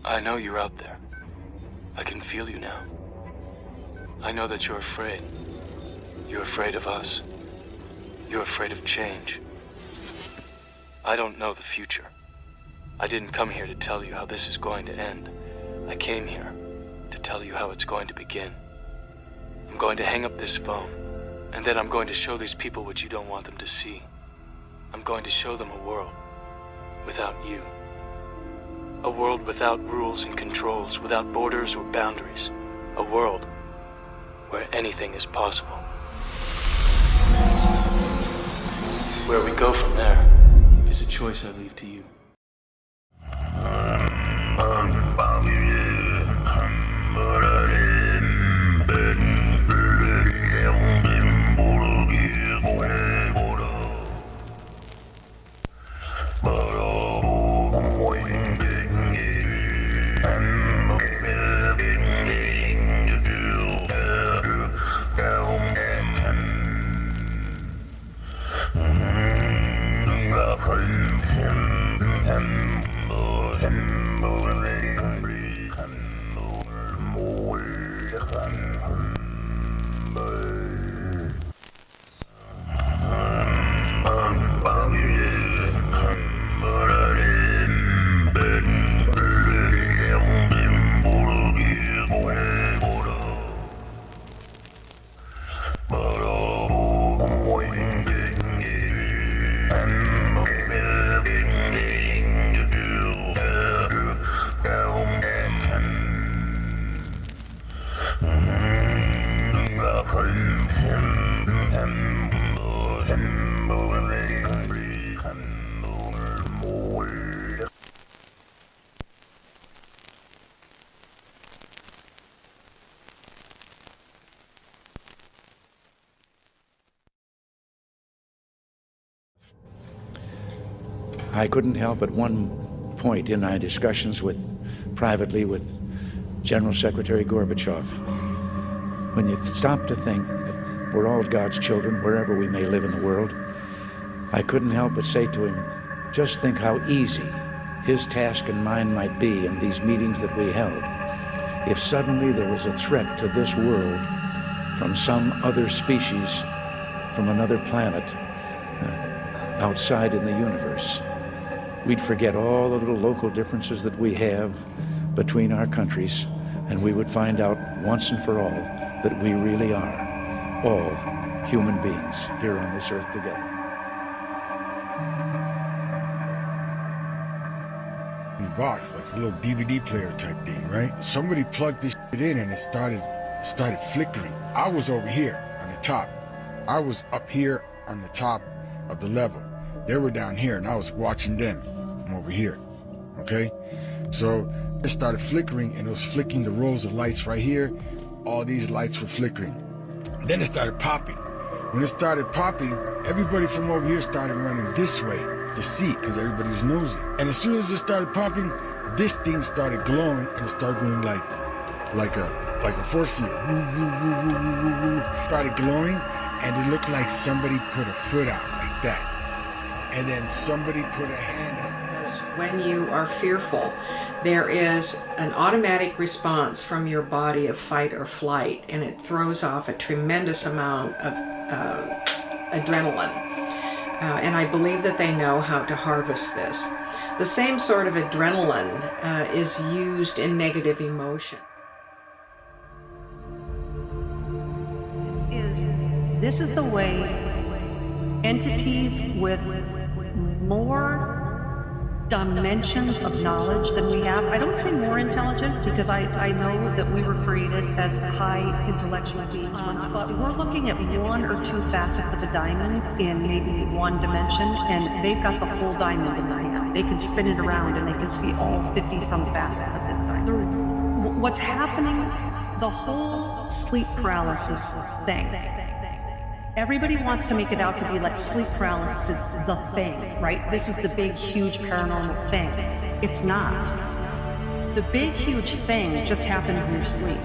I know you're out there. I can feel you now. I know that you're afraid. You're afraid of us. You're afraid of change. I don't know the future. I didn't come here to tell you how this is going to end. I came here to tell you how it's going to begin. I'm going to hang up this phone, and then I'm going to show these people what you don't want them to see. I'm going to show them a world without you. A world without rules and controls, without borders or boundaries. A world where anything is possible. Where we go from there is a choice I leave to you. I couldn't help at one point in my discussions privately with General Secretary Gorbachev, when you stop to think that we're all God's children, wherever we may live in the world, I couldn't help but say to him, just think how easy his task and mine might be in these meetings that we held if suddenly there was a threat to this world from some other species, from another planet, outside in the universe. We'd forget all the little local differences that we have between our countries, and we would find out once and for all that we really are all human beings here on this earth together. Box, like a little DVD player type thing, right? Somebody plugged this shit in and it started flickering. I was over here on the top. I was up here on the top of the level. They were down here and I was watching them from over here. Okay? So it started flickering and it was flicking the rows of lights right here. All these lights were flickering. Then it started popping. When it started popping, everybody from over here started running this way to see, because everybody was nosy. And as soon as it started popping, this thing started glowing and it started going like a force field. Started glowing and it looked like somebody put a foot out like that. And then somebody put a hand out. When you are fearful, there is an automatic response from your body of fight or flight, and it throws off a tremendous amount of adrenaline. And I believe that they know how to harvest this. The same sort of adrenaline is used in negative emotion. This is the way entities with more dimensions of knowledge than we have. I don't say more intelligent because I know that we were created as high intellectual beings, but we're looking at one or two facets of a diamond in maybe one dimension, and they've got the whole diamond in their hand. They can spin it around and they can see all 50-some facets of this diamond. What's happening, the whole sleep paralysis thing, everybody wants to make it out to be like sleep paralysis is the thing, right? This is the big, huge paranormal thing. It's not. The big, huge thing just happened in your sleep.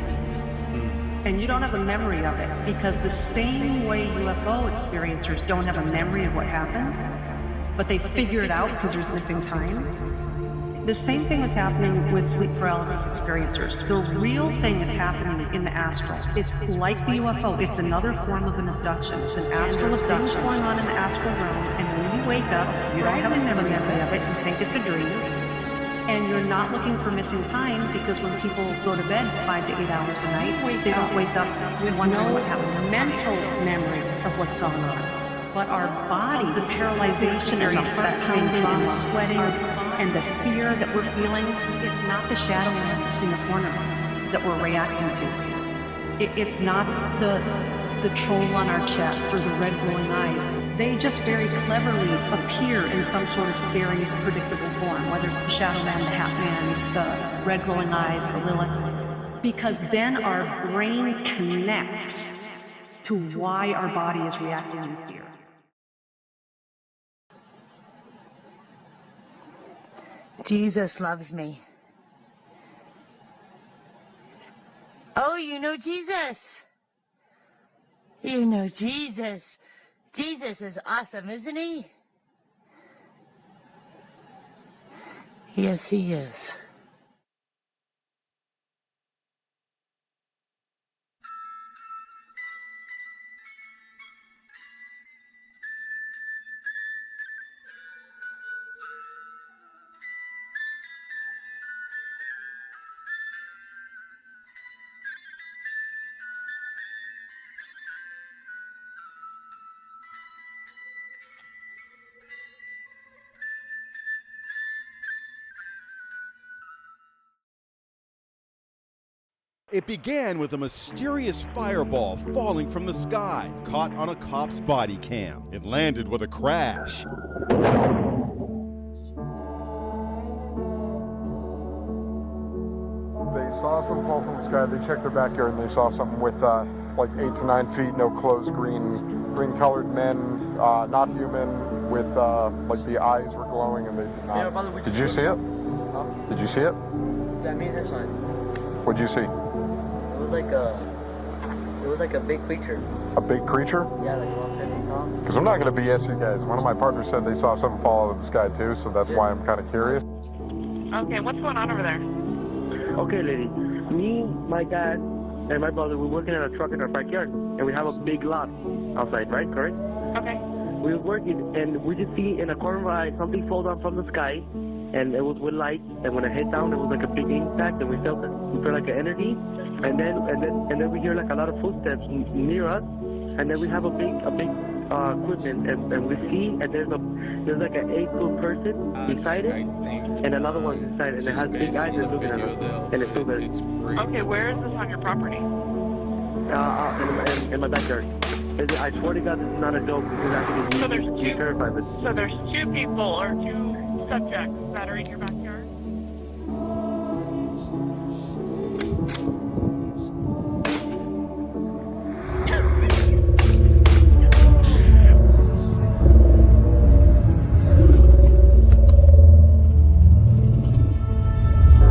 And you don't have a memory of it, because the same way UFO experiencers don't have a memory of what happened, but they figure it out because there's missing time. The same thing is happening with sleep paralysis experiencers. The real thing is happening in the astral. It's like the UFO. It's another form of an abduction. It's an astral abduction going on in the astral realm. And when you wake up, you don't have a memory of it. You think it's a dream. And you're not looking for missing time, because when people go to bed 5 to 8 hours a night, they don't wake up with no mental memory of what's going on. But our body, the paralyzation and the heart pounding and the sweating and the fear that we're feeling, it's not the shadow man in the corner that we're reacting to. It's not the troll on our chest or the red glowing eyes. They just very cleverly appear in some sort of scary, predictable form, whether it's the shadow man, the hat man, the red glowing eyes, the Lilith, because then our brain connects to why our body is reacting in fear. Jesus loves me. Oh, you know Jesus. You know Jesus. Jesus is awesome, isn't he? Yes, he is. It began with a mysterious fireball falling from the sky, caught on a cop's body cam. It landed with a crash. They saw something fall from the sky. They checked their backyard and they saw something with like 8 to 9 feet, no clothes, green-colored men, not human, with like the eyes were glowing and they did not. Yeah, did you see it? Huh? Did you see it? That means it's fine. What'd you see? It was like a big creature. A big creature? Yeah, like about 10 feet tall. Because I'm not going to BS you guys. One of my partners said they saw something fall out of the sky too, so that's why I'm kind of curious. Okay, what's going on over there? Okay, lady. Me, my dad, and my brother, we're working on a truck in our backyard, and we have a big lot outside, right? Correct? Okay. We were working, and we just see in a corner of our eye something fall down from the sky, and it was with light, and when it hit down, it was like a big impact, and we felt it. We felt like an energy, and then we hear like a lot of footsteps near us, and then we have a big equipment, and we see, and there's like an 8-foot person beside it, and another one beside it, and it has big eyes and looking at us, and it's still there. Okay, where is this on your property? In my backyard. I swear to God, this is not a joke. This is actually so there's terrified. So there's 2 people or 2 subjects that are in your backyard?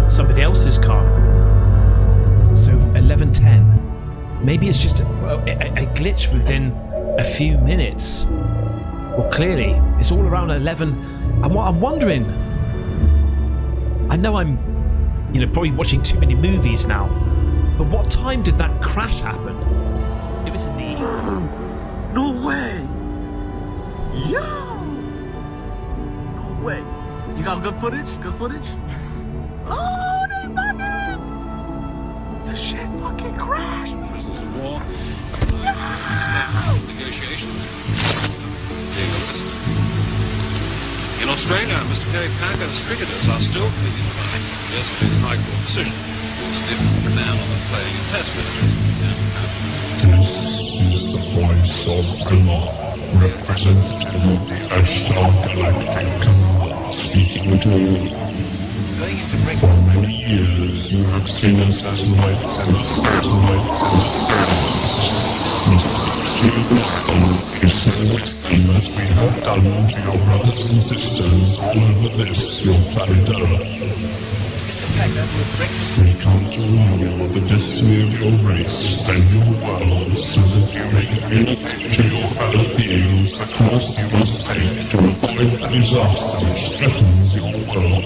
Somebody else's car. So 11:10. Maybe it's just a glitch within a few minutes. Well, clearly it's all around 11. And what I'm wondering, I know I'm, probably watching too many movies now, but what time did that crash happen? It was in the evening. No way! Yo! No way! You got good footage? Good footage? Oh, they fucking! The shit fucking crashed! Prisoners of war. Negotiations. Being a listener. In Australia, Mr. Kerry Packer's cricketers are still pleading the right. Yesterday's High Court decision was the man on the playing a test match. This is the voice of Allah, representative of the Ashtar Galactic, speaking to you. For many years you have seen us as lights and satellites and stars. You so extreme as we have done to your brothers and sisters all over this, your planet Earth. We come to warn you of the destiny of your race and your world, so that you may communicate to your fellow beings the course you must take to avoid the disaster which threatens your world.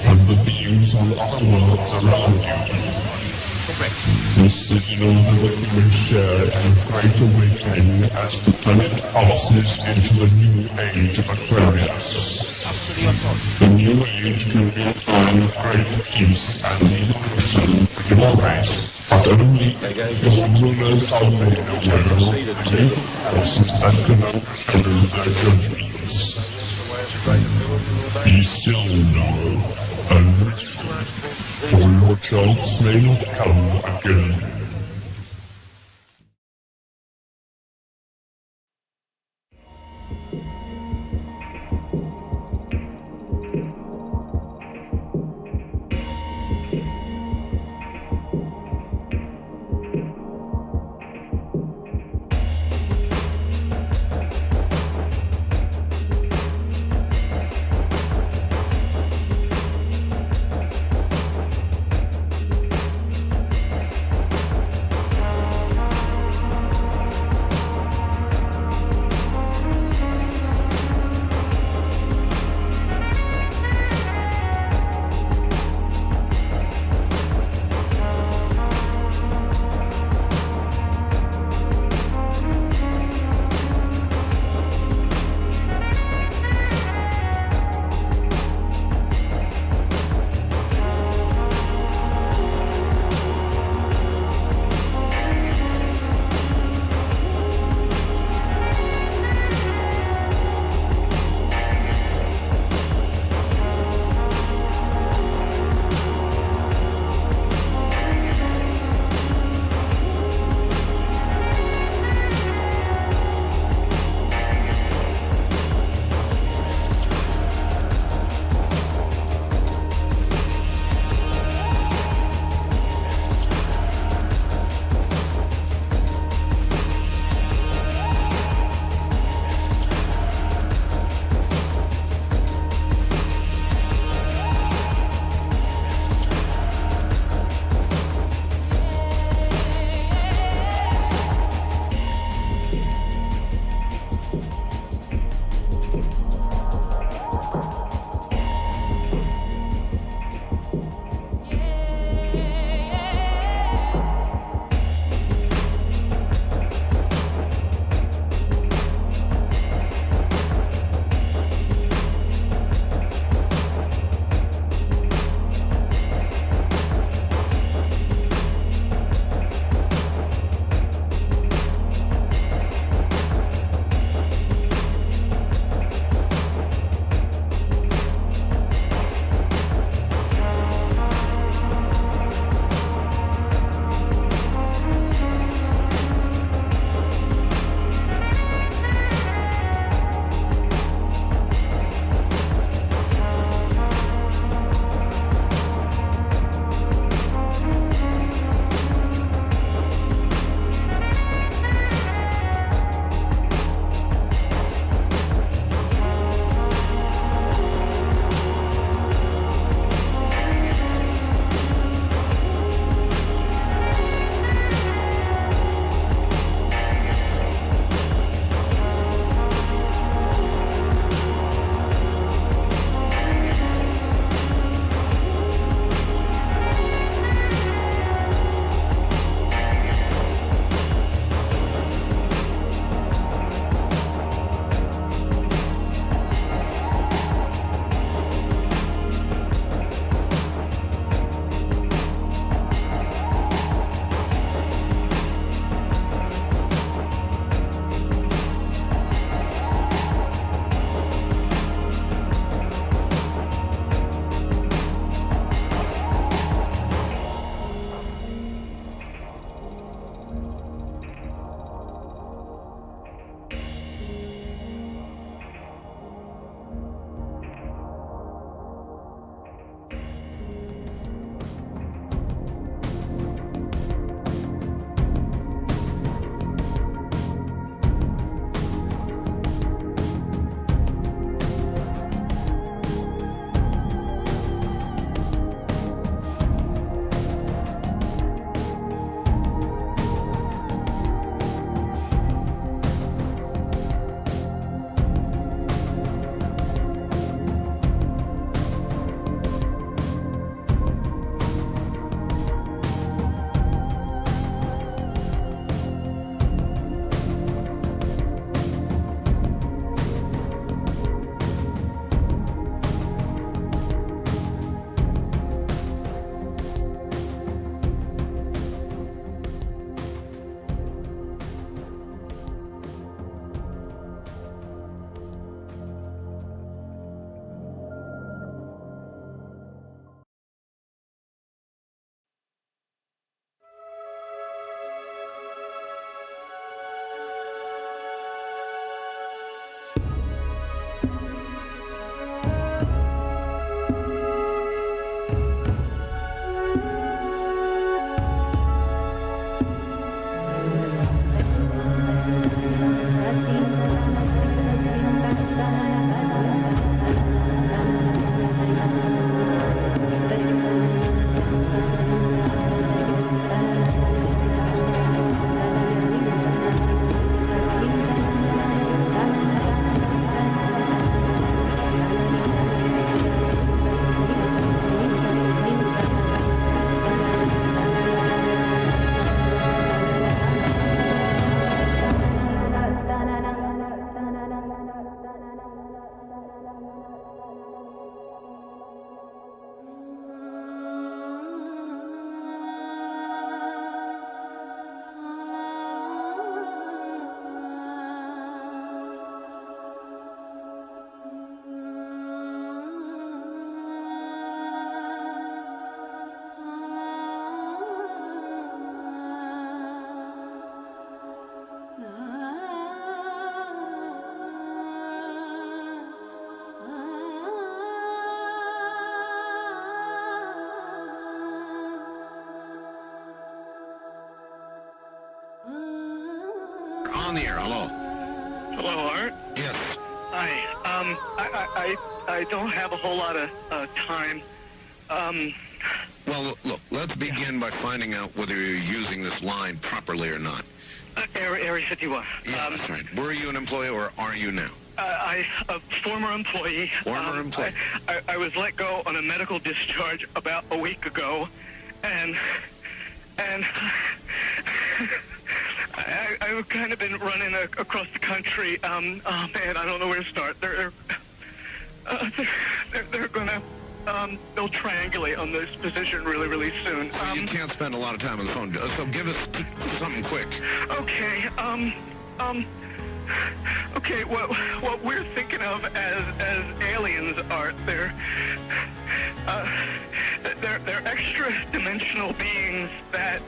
and the beings on other worlds around you. This is another that we will share in a great awakening as the planet passes into a new age of Aquarius. The new age will be a time of great peace and evolution for your race, but only your rulers are made aware of the evil forces that can overshadow their judgments. Be still now, and listen, for your chance may not come again. on the air. Hello. Hello, Art. Yes. Hi. I don't have a whole lot of time. Well, look, let's begin by finding out whether you're using this line properly or not. Area 51. Yeah, that's right. Were you an employee or are you now? A former employee. Former employee. I was let go on a medical discharge about a week ago, and I've kind of been running across the country. Oh man, I don't know where to start. They're gonna they'll triangulate on this position really soon. Well, you can't spend a lot of time on the phone, so give us something quick. Okay. Okay. What we're thinking of as aliens are they're extra-dimensional beings that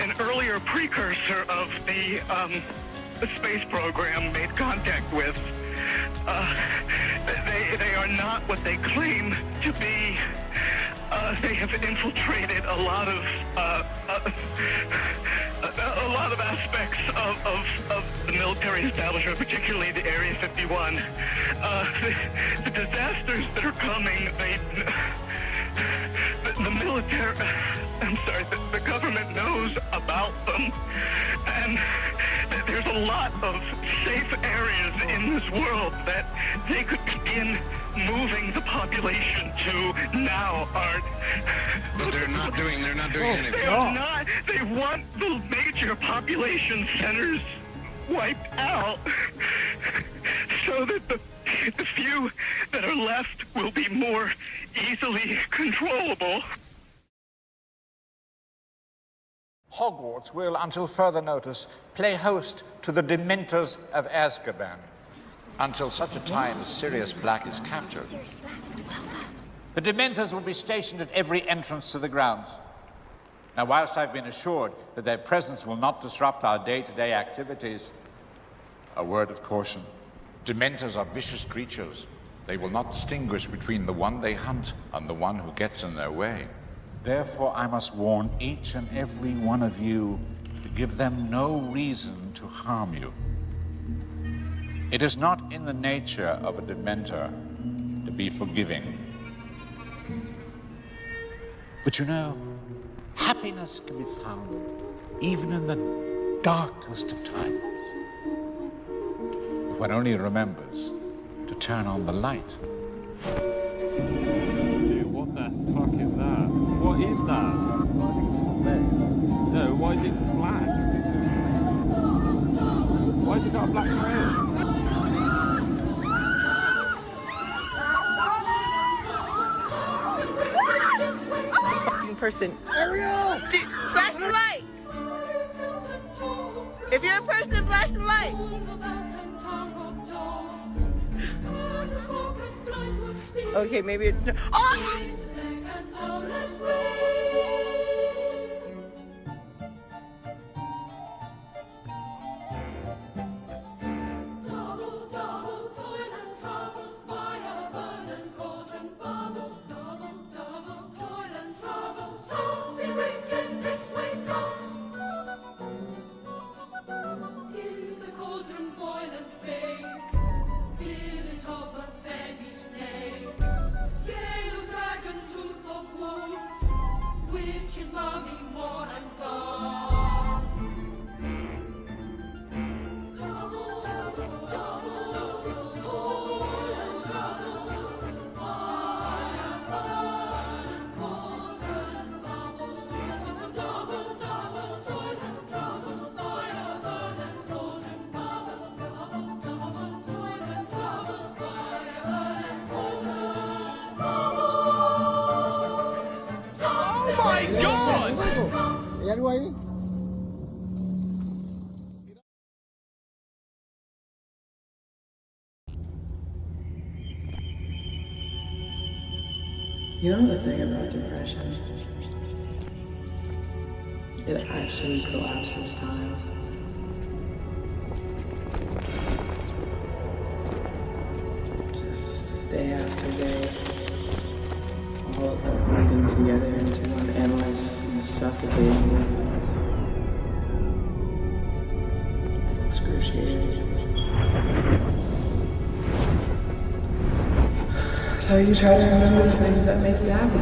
an earlier precursor of the space program made contact with. They are not what they claim to be. They have infiltrated a lot of aspects of the military establishment, particularly the Area 51. The disasters that are coming, the military, I'm sorry, the government knows about them, and there's a lot of safe areas in this world that they could begin moving the population to now, Art. But they're not doing anything. They are not. They want the major population centers wiped out so that the few that are left will be more easily controllable. Hogwarts will, until further notice, play host to the Dementors of Azkaban. Until such a time as Sirius Black is captured. The Dementors will be stationed at every entrance to the grounds. Now, whilst I've been assured that their presence will not disrupt our day-to-day activities, a word of caution. Dementors are vicious creatures. They will not distinguish between the one they hunt and the one who gets in their way. Therefore, I must warn each and every one of you to give them no reason to harm you. It is not in the nature of a Dementor to be forgiving. But you know, happiness can be found even in the darkest of times, if one only remembers to turn on the light. Dude, what the fuck is that? What is that? No, why is it black? Why has it got a black trail? Person. Ariel! Flash the light! If you're a person, flash the light! Okay, maybe it's no. Oh! ¿Hay algo ahí? You know the thing about depression? It actually collapses time. Just day after day, all of them binding together into one endless and suffocating rhythm. excruciating. So you try to remember the things that make you happy.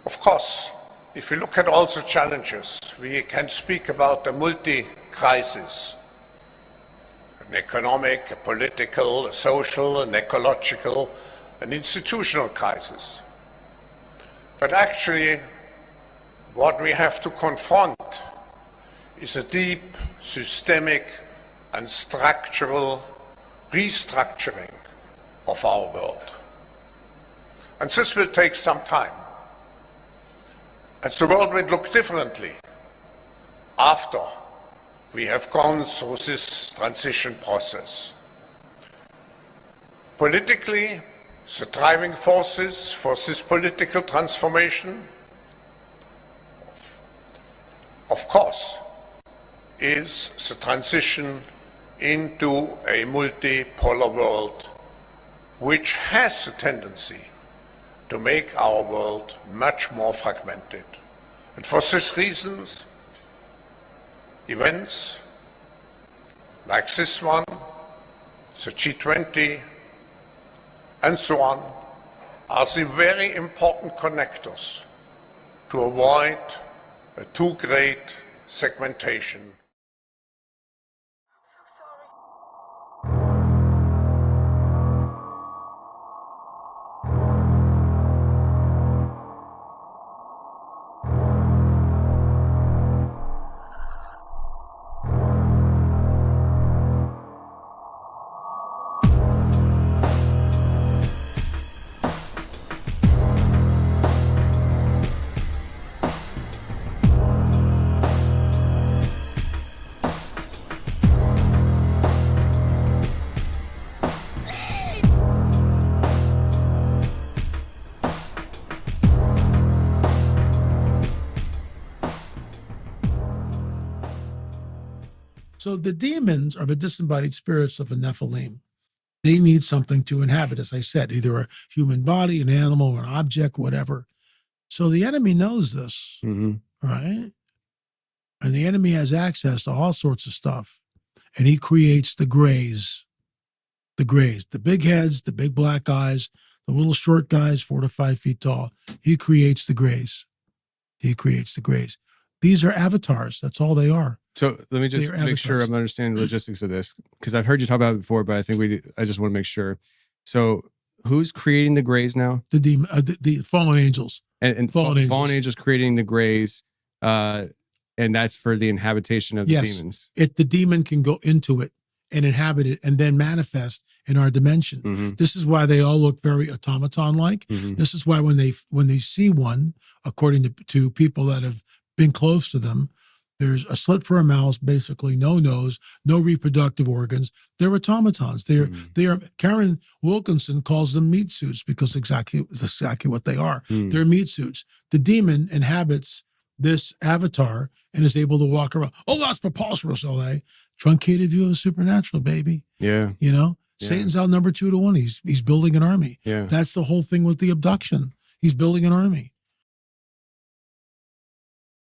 Of course, if we look at all the challenges, we can speak about a multi-crisis, an economic, a political, a social, an ecological, an institutional crisis. But actually, what we have to confront is a deep, systemic, and structural restructuring of our world. And this will take some time. And the world will look differently after we have gone through this transition process. Politically, the driving forces for this political transformation, of course, is the transition into a multipolar world, which has a tendency to make our world much more fragmented. And for these reasons, events like this one, the G20, and so on, are the very important connectors to avoid a too great segmentation. So the demons are the disembodied spirits of a Nephilim. They need something to inhabit, as I said, either a human body, an animal, an object, whatever. So the enemy knows this, right? And the enemy has access to all sorts of stuff. And he creates the grays, the big heads, the big black eyes, the little short guys, 4 to 5 feet tall. He creates the grays. He creates the grays. These are avatars. That's all they are. So let me just make sure I'm understanding the logistics of this, because I've heard you talk about it before, but I think I just want to make sure. So who's creating the grays now? The demon, the fallen angels. And fallen angels creating the grays, and that's for the inhabitation of the demons. The demon can go into it and inhabit it and then manifest in our dimension. This is why they all look very automaton-like. This is why when they see one, according to people that have been close to them, there's a slit for a mouse, basically no nose, no reproductive organs. They're automatons. They are. Karen Wilkinson calls them meat suits because it's exactly what they are. They're meat suits. The demon inhabits this avatar and is able to walk around. Oh, that's preposterous, LA. Truncated view of the supernatural, baby. Yeah. You know, Yeah. Satan's out number 2 to 1. He's building an army. Yeah. That's the whole thing with the abduction. He's building an army.